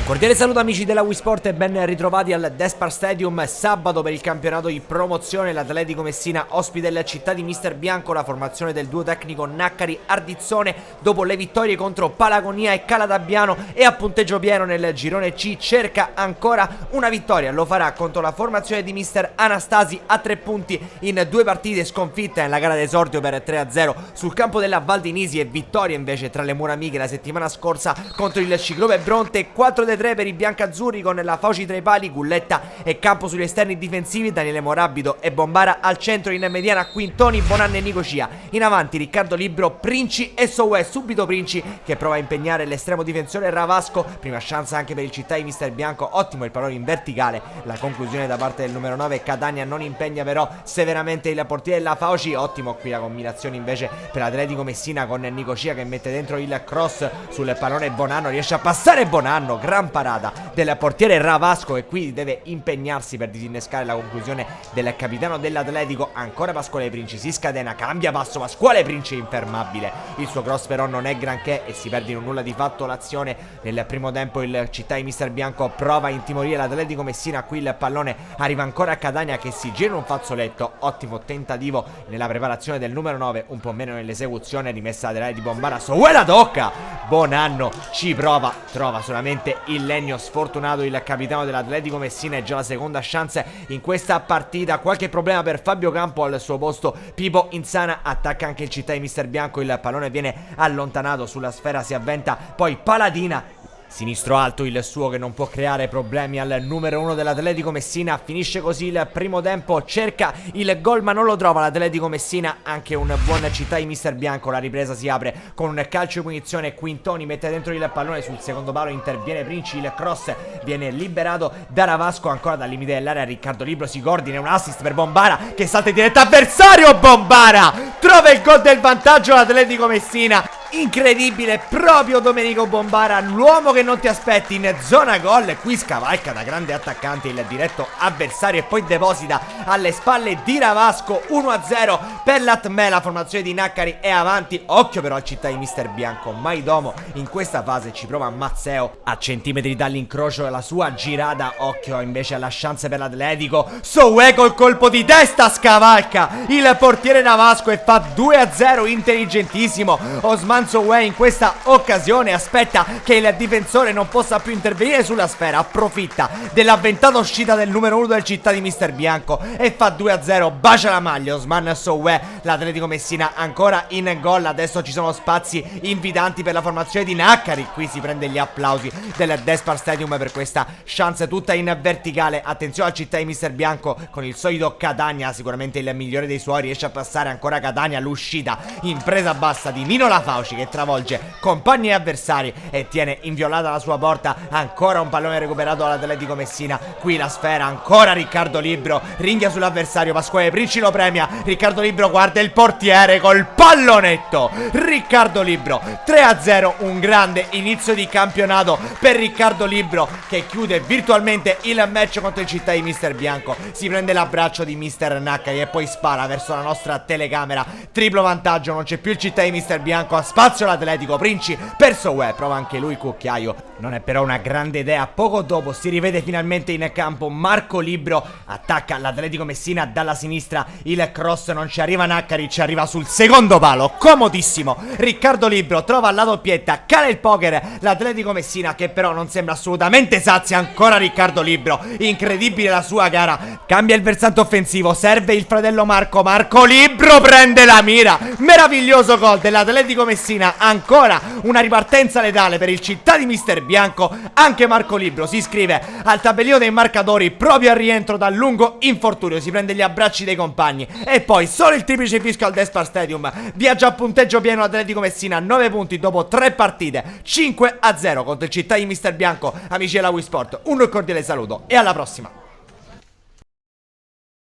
Cordiale saluto amici della Wii Sport e ben ritrovati al Despar Stadium. Sabato per il campionato di promozione l'Atletico Messina ospita la città di Mister Bianco, la formazione del duo tecnico Naccari-Ardizzone dopo le vittorie contro Palagonia e Caladabbiano, e a punteggio pieno nel girone C cerca ancora una vittoria. Lo farà contro la formazione di Mister Anastasi a 3 punti in 2 partite, sconfitta nella gara d'esordio per 3-0 sul campo della Valdinisi e vittoria invece tra le mura amiche la settimana scorsa contro il Ciclope Bronte. 4-3 per i biancazzurri con la Fauci tra i pali, Gulletta e Campo sugli esterni difensivi, Daniele Morabido e Bombara al centro, in mediana Quintoni, Bonanno e Nicocia. In avanti Riccardo Libro, Princi e Soué. Subito Princi che prova a impegnare l'estremo difensore Ravasco, prima chance anche per il città di Mister Bianco, ottimo il pallone in verticale, la conclusione da parte del numero 9 Catania non impegna però severamente il portiere della Fauci. Ottimo qui la combinazione invece per l'Atletico Messina con Nicocia che mette dentro il cross sul pallone, Bonanno riesce a passare, Bonanno, gran parata del portiere Ravasco e qui deve impegnarsi per disinnescare la conclusione del capitano dell'Atletico. Ancora Pasquale Princi, si scatena, cambia passo, Pasquale Princi infermabile, il suo cross però non è granché e si perde in un nulla di fatto l'azione. Nel primo tempo il città di Mister Bianco prova a intimorire l'Atletico Messina, qui il pallone arriva ancora a Catania che si gira un fazzoletto, ottimo tentativo nella preparazione del numero 9, un po' meno nell'esecuzione, rimessa laterale di Bombara, Soué la tocca, Bonanno ci prova, trova solamente il legno, sfortunato il capitano dell'Atletico Messina, è già la seconda chance in questa partita. Qualche problema per Fabio Campo, al suo posto Pipo Insana, attacca anche il città di Mister Bianco, il pallone viene allontanato, sulla sfera si avventa poi Paladina, sinistro alto il suo che non può creare problemi al numero 1 dell'Atletico Messina. Finisce così il primo tempo, cerca il gol ma non lo trova l'Atletico Messina, anche un buon città di Mister Bianco. La ripresa si apre con un calcio di punizione, Quintoni mette dentro il pallone, sul secondo palo interviene Princi, il cross viene liberato da Ravasco, ancora dal limite dell'area Riccardo Libro si coordina, un assist per Bombara che salta in diretta avversario, Bombara trova il gol del vantaggio l'Atletico Messina. Incredibile, proprio Domenico Bombara, l'uomo che non ti aspetti in zona gol. Qui scavalca da grande attaccante il diretto avversario e poi deposita alle spalle di Ravasco. 1-0 per l'Atme, la formazione di Naccari è avanti. Occhio però al città di Mister Bianco, Maidomo in questa fase ci prova Mazzeo a centimetri dall'incrocio la sua girata. Occhio invece alla chance per l'Atletico, Soué col colpo di testa scavalca il portiere Ravasco e fa 2-0, intelligentissimo Osman Soué in questa occasione, aspetta che il difensore non possa più intervenire sulla sfera, approfitta dell'avventata uscita del numero 1 del città di Mister Bianco e fa 2-0, bacia la maglia Osman Soué. L'Atletico Messina ancora in gol, adesso ci sono spazi invitanti per la formazione di Naccari, qui si prende gli applausi del Despar Stadium per questa chance tutta in verticale. Attenzione al città di Mister Bianco con il solito Catania, sicuramente il migliore dei suoi, riesce a passare ancora Catania, l'uscita in presa bassa di Nino La Fauci che travolge compagni e avversari e tiene inviolata la sua porta. Ancora un pallone recuperato dall'Atletico Messina, qui la sfera, ancora Riccardo Libro, ringhia sull'avversario, Pasquale Princi lo premia, Riccardo Libro guarda il portiere col pallonetto, Riccardo Libro 3-0, un grande inizio di campionato per Riccardo Libro che chiude virtualmente il match contro il città di Mister Bianco. Si prende l'abbraccio di Mister Naccari e poi spara verso la nostra telecamera, triplo vantaggio, non c'è più il città di Mister Bianco, a spazio l'Atletico, Princi per Soué, prova anche lui Cucchiaio, non è però una grande idea. Poco dopo si rivede finalmente in campo Marco Libro, attacca l'Atletico Messina dalla sinistra, il cross non ci arriva Naccari, ci arriva sul secondo palo, comodissimo Riccardo Libro trova la doppietta, cala il poker l'Atletico Messina che però non sembra assolutamente sazia. Ancora Riccardo Libro, incredibile la sua gara, cambia il versante offensivo, serve il fratello Marco, Marco Libro prende la mira, meraviglioso gol dell'Atletico Messina, ancora una ripartenza letale per il città di Mister Bianco. Anche Marco Libro si iscrive al tabellino dei marcatori proprio al rientro dal lungo infortunio, si prende gli abbracci dei compagni e poi solo il triplice fischio al Despar Stadium, viaggia a punteggio pieno l'Atletico Messina, 9 punti dopo 3 partite, 5-0 contro il città di Mister Bianco. Amici della Wii Sport, un cordiale saluto e alla prossima.